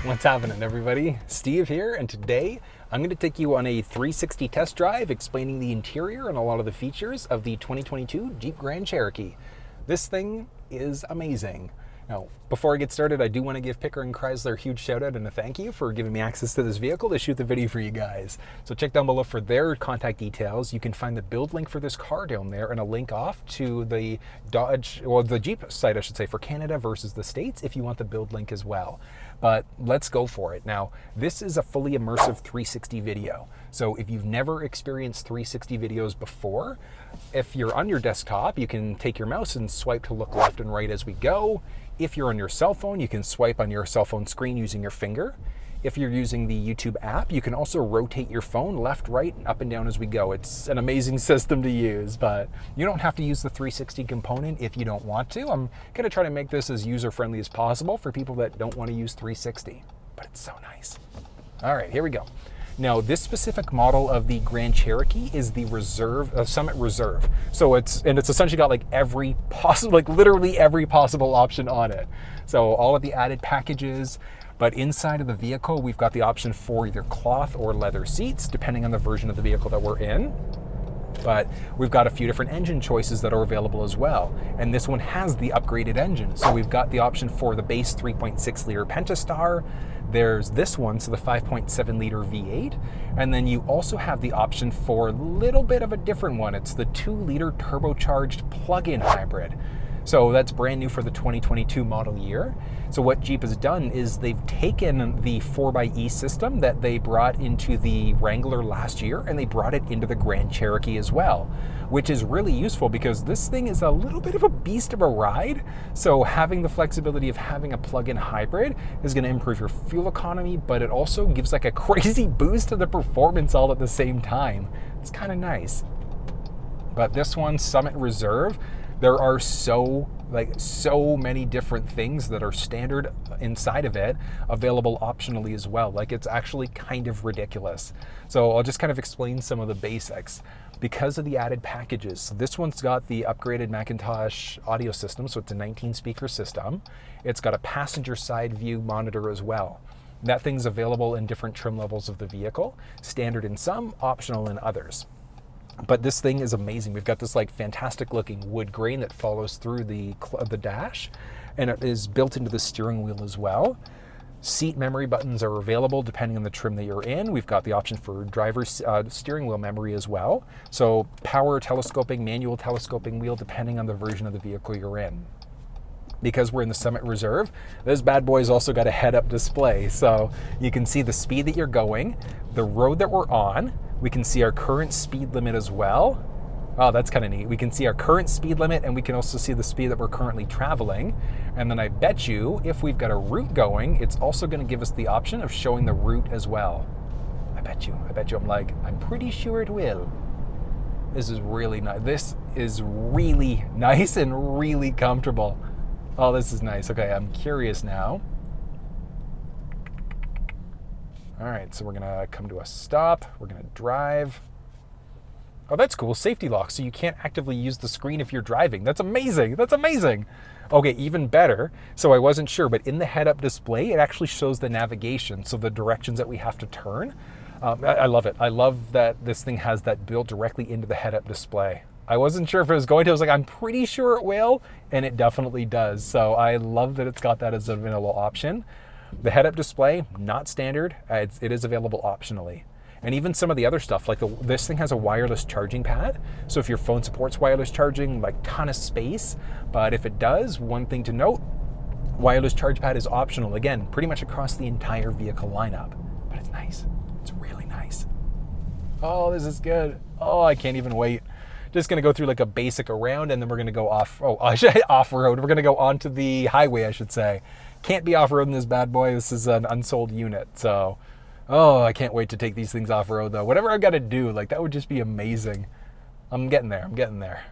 What's happening, everybody? Steve here, and today I'm going to take you on a 360 test drive explaining the interior and a lot of the features of the 2022 Jeep Grand Cherokee. This thing is amazing. Now, before I get started, I do want to give Pickering Chrysler a huge shout out and a thank you for giving me access to this vehicle to shoot the video for you guys. So check down below for their contact details. You can find the build link for this car down there and a link off to the the Jeep site, I should say, for Canada versus the States if you want the build link as well. But let's go for it. Now, this is a fully immersive 360 video. So if you've never experienced 360 videos before, if you're on your desktop, you can take your mouse and swipe to look left and right as we go. If you're on your cell phone, you can swipe on your cell phone screen using your finger. If you're using the YouTube app, you can also rotate your phone left, right, and up and down as we go. It's an amazing system to use, but you don't have to use the 360 component if you don't want to. I'm going to try to make this as user-friendly as possible for people that don't want to use 360, but it's so nice. All right, here we go. Now, this specific model of the Grand Cherokee is the Summit Reserve. So it's essentially got like every possible, like literally every possible option on it. So all of the added packages, but inside of the vehicle, we've got the option for either cloth or leather seats, depending on the version of the vehicle that we're in. But we've got a few different engine choices that are available as well. And this one has the upgraded engine. So we've got the option for the base 3.6 liter Pentastar. There's this one, so the 5.7 liter V8. And then you also have the option for a little bit of a different one. It's the 2 liter turbocharged plug-in hybrid. So that's brand new for the 2022 model year. So what Jeep has done is they've taken the 4xe system that they brought into the Wrangler last year, and they brought it into the Grand Cherokee as well, which is really useful because this thing is a little bit of a beast of a ride. So having the flexibility of having a plug-in hybrid is going to improve your fuel economy, but it also gives like a crazy boost to the performance all at the same time. It's kind of nice. But this one, Summit Reserve, there are so many different things that are standard inside of it, available optionally as well. Like, it's actually kind of ridiculous. So I'll just kind of explain some of the basics. Because of the added packages, so this one's got the upgraded Macintosh audio system, so it's a 19 speaker system. It's got a passenger side view monitor as well. That thing's available in different trim levels of the vehicle, standard in some, optional in others. But this thing is amazing. We've got this like fantastic looking wood grain that follows through the dash, and it is built into the steering wheel as well. Seat memory buttons are available depending on the trim that you're in. We've got the option for driver's steering wheel memory as well. So power telescoping, manual telescoping wheel depending on the version of the vehicle you're in. Because we're in the Summit Reserve, this bad boy's also got a head-up display. So you can see the speed that you're going, the road that we're on. We can see our current speed limit as well. Oh, that's kind of neat. We can see our current speed limit, and we can also see the speed that we're currently traveling. And then I bet you, if we've got a route going, it's also going to give us the option of showing the route as well. I bet you. I'm pretty sure it will. This is really nice. This is really nice and really comfortable. Oh, this is nice. Okay, I'm curious now. All right, so we're gonna come to a stop. We're gonna drive. Oh, that's cool. Safety lock, so you can't actively use the screen if you're driving. That's amazing. That's amazing. Okay, even better. So I wasn't sure, but in the head-up display, it actually shows the navigation, so the directions that we have to turn. I love it. I love that this thing has that built directly into the head-up display. I wasn't sure if it was going to. I was like, I'm pretty sure it will, and it definitely does. So I love that it's got that as an available option. The head-up display, not standard. It is available optionally. And even some of the other stuff, like this thing has a wireless charging pad. So if your phone supports wireless charging, like ton of space. But if it does, one thing to note, wireless charge pad is optional. Again, pretty much across the entire vehicle lineup. But it's nice. It's really nice. Oh, this is good. Oh, I can't even wait. Just going to go through like a basic around, and then we're going to go off-road. We're going to go onto the highway, I should say. Can't be off-road in this bad boy. This is an unsold unit. So, I can't wait to take these things off-road though. Whatever I've got to do, like that would just be amazing. I'm getting there.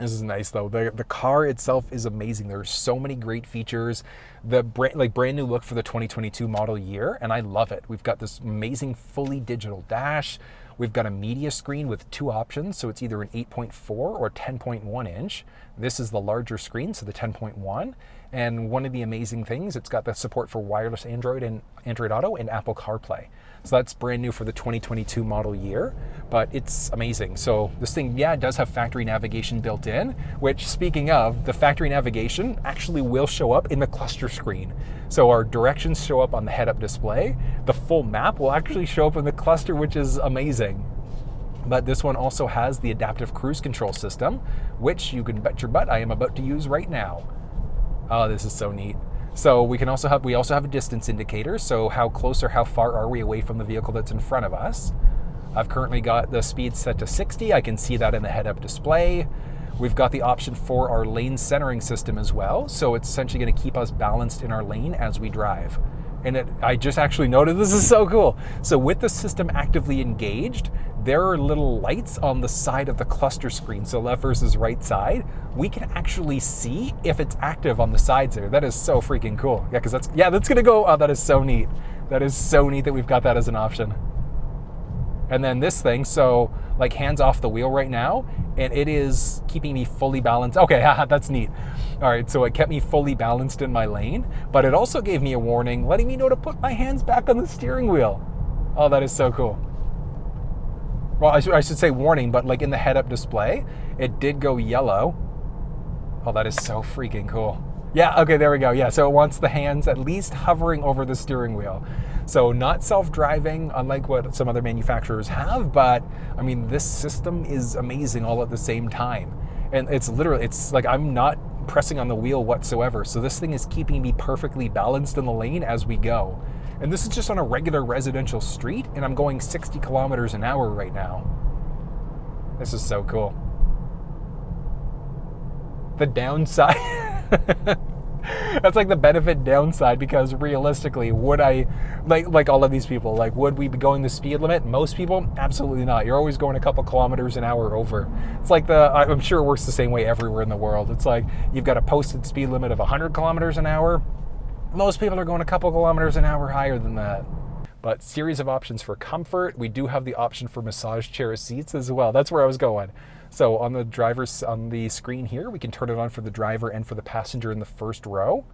This is nice though. The car itself is amazing. There's so many great features. The brand new look for the 2022 model year, and I love it. We've got this amazing fully digital dash. We've got a media screen with two options, so it's either an 8.4 or 10.1 inch. This is the larger screen, so the 10.1. And one of the amazing things, it's got the support for wireless Android and Android Auto and Apple CarPlay. So that's brand new for the 2022 model year, but it's amazing. So this thing, yeah, it does have factory navigation built in, which, speaking of, the factory navigation actually will show up in the cluster screen. So our directions show up on the head-up display. The full map will actually show up in the cluster, which is amazing. But this one also has the adaptive cruise control system, which you can bet your butt I am about to use right now. Oh, this is so neat. So we also have a distance indicator. So how close or how far are we away from the vehicle that's in front of us? I've currently got the speed set to 60. I can see that in the head-up display. We've got the option for our lane centering system as well. So it's essentially going to keep us balanced in our lane as we drive. And I just actually noted, this is so cool. So with the system actively engaged, there are little lights on the side of the cluster screen. So left versus right side, we can actually see if it's active on the sides there. That is so freaking cool. Yeah, because that's going to go, oh, that is so neat. That is so neat that we've got that as an option. And then this thing, so like hands off the wheel right now, and it is keeping me fully balanced. Okay, that's neat. All right, so it kept me fully balanced in my lane, but it also gave me a warning letting me know to put my hands back on the steering wheel. Oh, that is so cool. Well, I should say warning, but like in the head-up display, it did go yellow. Oh, that is so freaking cool. Yeah, okay, there we go. Yeah, so it wants the hands at least hovering over the steering wheel. So not self-driving, unlike what some other manufacturers have, but I mean, this system is amazing all at the same time. And it's like I'm not pressing on the wheel whatsoever. So this thing is keeping me perfectly balanced in the lane as we go. And this is just on a regular residential street, and I'm going 60 kilometers an hour right now. This is so cool. The downside, that's like the benefit downside, because realistically, would I, like all of these people, like would we be going the speed limit? Most people, absolutely not. You're always going a couple kilometers an hour over. It's like I'm sure it works the same way everywhere in the world. It's like you've got a posted speed limit of 100 kilometers an hour. Most people are going a couple kilometers an hour higher than that. But series of options for comfort. We do have the option for massage chair seats as well. That's where I was going. So on the screen here, we can turn it on for the driver and for the passenger in the first row.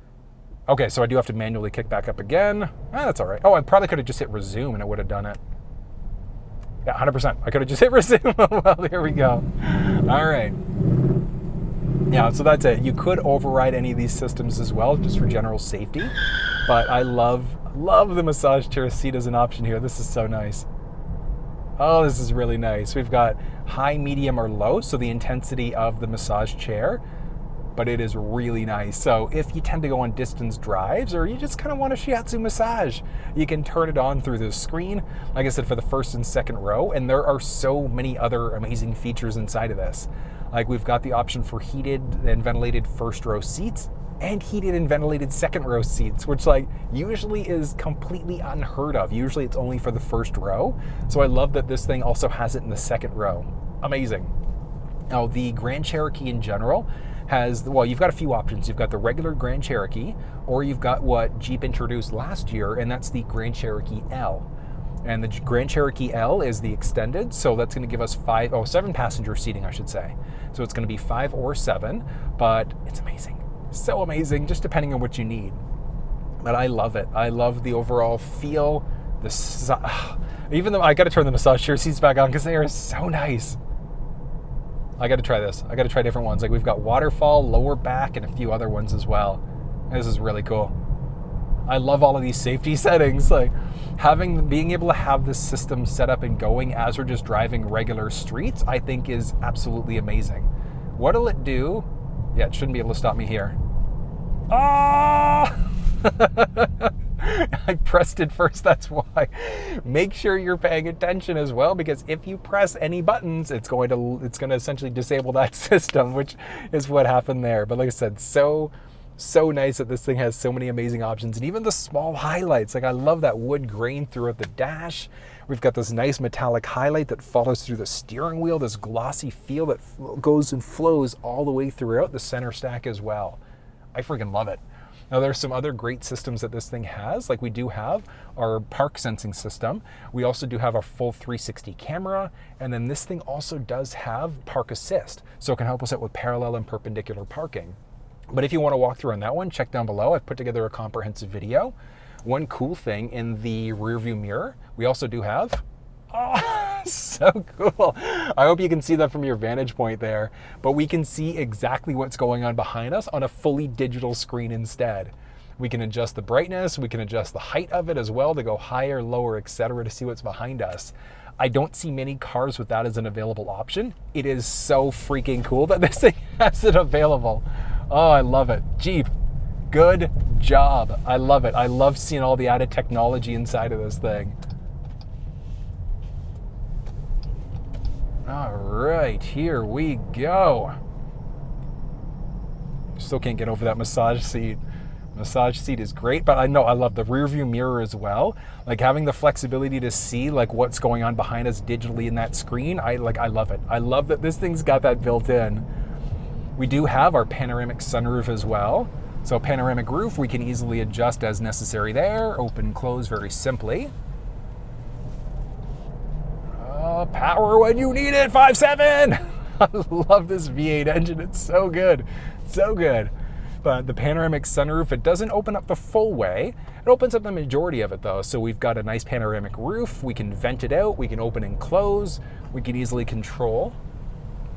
Okay, so I do have to manually kick back up again. That's all right. Oh, I probably could have just hit resume and it would have done it. Yeah, 100%. I could have just hit resume. Well, here we go. All right. Yeah, so that's it. You could override any of these systems as well, just for general safety. But I love the massage chair seat as an option here. This is so nice. Oh, this is really nice. We've got high, medium, or low, so the intensity of the massage chair, but it is really nice. So if you tend to go on distance drives, or you just kind of want a shiatsu massage, you can turn it on through the screen, like I said, for the first and second row, and there are so many other amazing features inside of this. Like we've got the option for heated and ventilated first row seats, and heated and ventilated second row seats, which like usually is completely unheard of. Usually it's only for the first row. So I love that this thing also has it in the second row. Amazing. Now the Grand Cherokee in general has, well, you've got a few options. You've got the regular Grand Cherokee, or you've got what Jeep introduced last year, and that's the Grand Cherokee L. And the Grand Cherokee L is the extended, so that's going to give us 7 passenger seating, I should say. So it's going to be 5 or 7, but it's amazing. So amazing, just depending on what you need. But I love it. I love the overall feel. Even though I got to turn the massage chair seats back on because they are so nice. I got to try this. I got to try different ones. Like we've got waterfall, lower back, and a few other ones as well. This is really cool. I love all of these safety settings. Like being able to have this system set up and going as we're just driving regular streets, I think is absolutely amazing. What'll it do? Yeah, it shouldn't be able to stop me here. Ah! I pressed it first, that's why. Make sure you're paying attention as well, because if you press any buttons, it's going to essentially disable that system, which is what happened there. But like I said, so nice that this thing has so many amazing options, and even the small highlights. Like I love that wood grain throughout the dash. We've got this nice metallic highlight that follows through the steering wheel, this glossy feel that goes and flows all the way throughout the center stack as well. I freaking love it. Now there's some other great systems that this thing has. Like we do have our park sensing system. We also do have a full 360 camera. And then this thing also does have park assist. So it can help us out with parallel and perpendicular parking. But if you want to walk through on that one, check down below. I've put together a comprehensive video. One cool thing in the rear view mirror, we also do have, oh, so cool. I hope you can see that from your vantage point there, but we can see exactly what's going on behind us on a fully digital screen instead. We can adjust the brightness, we can adjust the height of it as well to go higher, lower, etc. to see what's behind us. I don't see many cars with that as an available option. It is so freaking cool that this thing has it available. Oh, I love it. Jeep, good job. I love it. I love seeing all the added technology inside of this thing. All right, here we go. Still can't get over that massage seat. Massage seat is great, but I know I love the rear view mirror as well. Like having the flexibility to see like what's going on behind us digitally in that screen. I love it. I love that this thing's got that built in. We do have our panoramic sunroof as well. So panoramic roof, we can easily adjust as necessary there. Open, close very simply. Power when you need it, 5.7. I love this V8 engine. It's so good. So good. But the panoramic sunroof, it doesn't open up the full way. It opens up the majority of it though. So we've got a nice panoramic roof. We can vent it out. We can open and close. We can easily control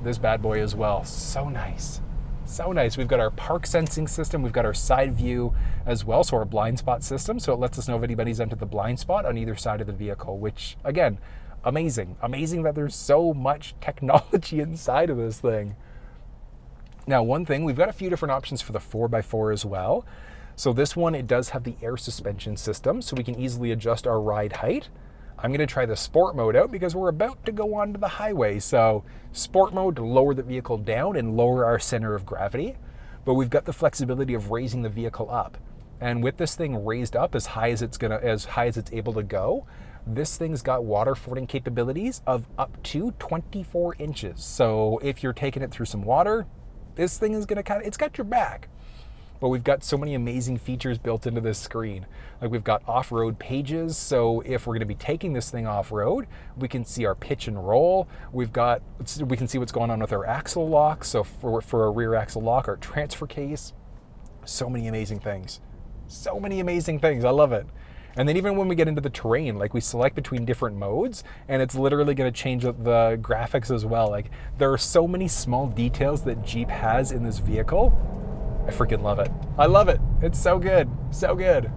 this bad boy as well. So nice. So nice. We've got our park sensing system. We've got our side view as well. So our blind spot system. So it lets us know if anybody's entered the blind spot on either side of the vehicle, which again, amazing. Amazing that there's so much technology inside of this thing. Now, one thing, we've got a few different options for the 4x4 as well. So this one, it does have the air suspension system, so we can easily adjust our ride height. I'm gonna try the sport mode out because we're about to go onto the highway. So sport mode to lower the vehicle down and lower our center of gravity. But we've got the flexibility of raising the vehicle up. And with this thing raised up as high as it's able to go, this thing's got water fording capabilities of up to 24 inches. So if you're taking it through some water, this thing is gonna it's got your back. But we've got so many amazing features built into this screen. Like we've got off-road pages, so if we're gonna be taking this thing off-road, we can see our pitch and roll. We can see what's going on with our axle lock, so for a rear axle lock, our transfer case. So many amazing things. So many amazing things, I love it. And then even when we get into the terrain, like we select between different modes and it's literally gonna change the graphics as well. Like there are so many small details that Jeep has in this vehicle. I freaking love it. I love it. It's so good, so good.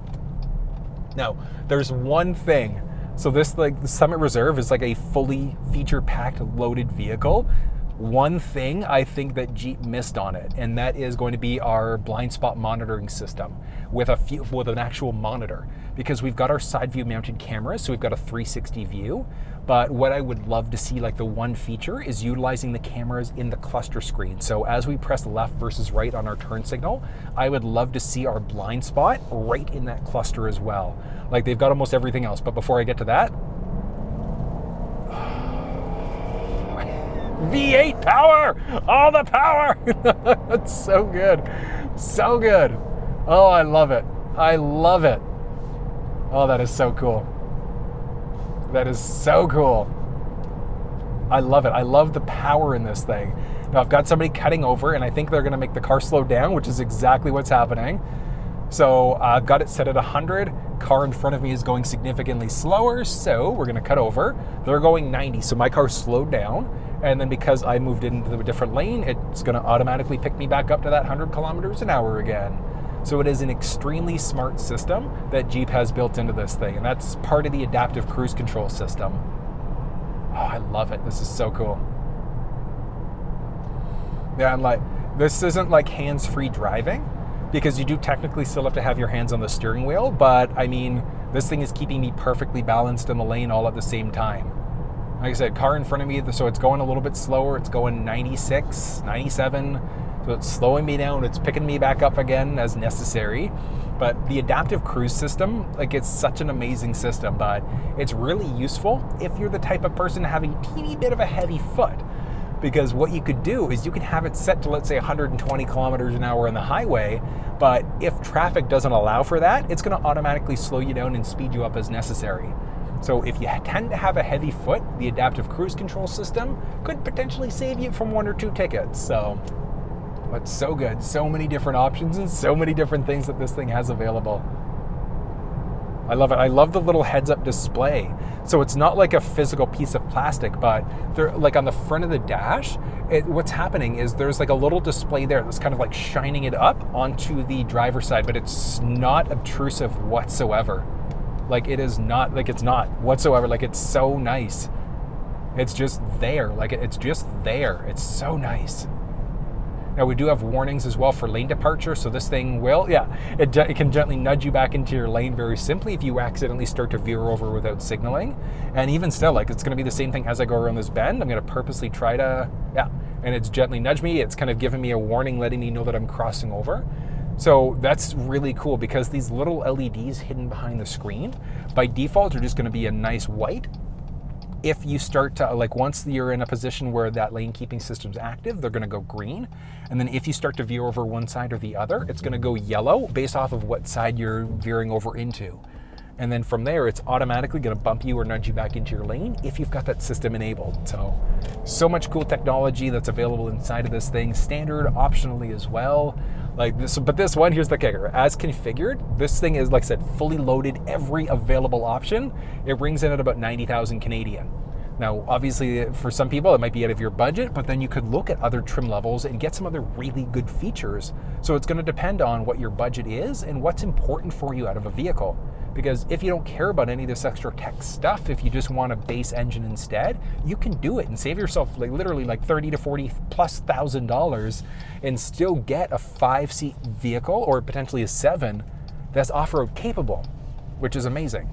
Now, there's one thing. So this, like the Summit Reserve is like a fully feature-packed loaded vehicle. One thing I think that Jeep missed on it, and that is going to be our blind spot monitoring system with an actual monitor, because we've got our side view mounted cameras, so we've got a 360 view. But what I would love to see, like the one feature, is utilizing the cameras in the cluster screen. So as we press left versus right on our turn signal, I would love to see our blind spot right in that cluster as well. Like they've got almost everything else, but before I get to that, V8 power! All the power! That's so good. So good. Oh, I love it. I love it. Oh, that is so cool. That is so cool. I love it. I love the power in this thing. Now, I've got somebody cutting over, and I think they're going to make the car slow down, which is exactly what's happening. So I've got it set at 100. Car in front of me is going significantly slower, so we're going to cut over. They're going 90, so my car slowed down. And then because I moved into a different lane, it's going to automatically pick me back up to that 100 kilometers an hour again. So it is an extremely smart system that Jeep has built into this thing. And that's part of the adaptive cruise control system. Oh, I love it. This is so cool. Yeah, and like, this isn't like hands-free driving, because you do technically still have to have your hands on the steering wheel. But I mean, this thing is keeping me perfectly balanced in the lane all at the same time. Like I said, car in front of me, so it's going a little bit slower. It's going 96, 97. So it's slowing me down. It's picking me back up again as necessary. But the adaptive cruise system, like it's such an amazing system, but it's really useful if you're the type of person to have a teeny bit of a heavy foot. because what you could do is you could have it set to, let's say, 120 kilometers an hour on the highway, but if traffic doesn't allow for that, it's going to automatically slow you down and speed you up as necessary. So if you tend to have a heavy foot, the adaptive cruise control system could potentially save you from 1 or 2 tickets. So, but so good. So many different options and so many different things that this thing has available. I love it. I love the little heads-up display. So it's not like a physical piece of plastic, but they're like on the front of the dash, what's happening is there's like a little display there that's kind of like shining it up onto the driver's side, but it's not obtrusive whatsoever. Like it is not, like it's not whatsoever. Like it's so nice. It's just there. Like it's just there. It's so nice. Now we do have warnings as well for lane departure. So this thing will, it can gently nudge you back into your lane very simply if you accidentally start to veer over without signaling. And even still, like it's going to be the same thing as I go around this bend. I'm going to purposely try to, and it's gently nudged me. It's kind of giving me a warning, letting me know that I'm crossing over. So that's really cool because these little LEDs hidden behind the screen, by default, are just going to be a nice white. If you start to, like once you're in a position where that lane keeping system's active, they're going to go green. And then if you start to veer over one side or the other, it's going to go yellow based off of what side you're veering over into. And then from there, it's automatically going to bump you or nudge you back into your lane if you've got that system enabled. So much cool technology that's available inside of this thing, standard, optionally as well. Like this, but this one, here's the kicker. As configured, this thing is, like I said, fully loaded, every available option. It rings in at about 90,000 Canadian. Now, obviously, for some people, it might be out of your budget, but then you could look at other trim levels and get some other really good features. So it's going to depend on what your budget is and what's important for you out of a vehicle. Because if you don't care about any of this extra tech stuff, if you just want a base engine instead, you can do it and save yourself like literally like $30,000 to $40,000+ and still get a 5-seat vehicle or potentially a 7 that's off-road capable, which is amazing.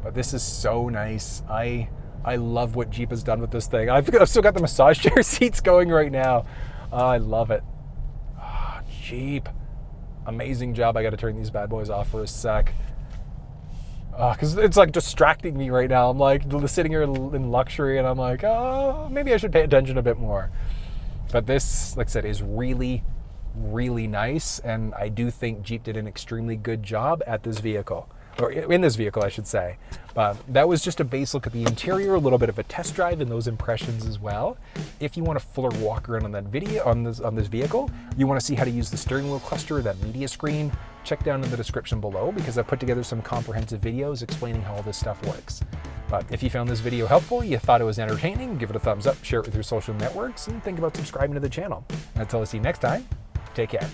But this is so nice. I love what Jeep has done with this thing. I've still got the massage chair seats going right now. Oh, I love it. Oh, Jeep. Amazing job. I got to turn these bad boys off for a sec. Because it's like distracting me right now. I'm like sitting here in luxury and I'm like, oh, maybe I should pay attention a bit more. But this, like I said, is really, really nice. And I do think Jeep did an extremely good job at this vehicle. Or in this vehicle, I should say. But that was just a base look at the interior, a little bit of a test drive and those impressions as well. If you want a fuller walk around on that video, on this vehicle, you want to see how to use the steering wheel cluster, that media screen, check down in the description below because I've put together some comprehensive videos explaining how all this stuff works. But if you found this video helpful, you thought it was entertaining, give it a thumbs up, share it with your social networks, and think about subscribing to the channel. Until I see you next time, take care.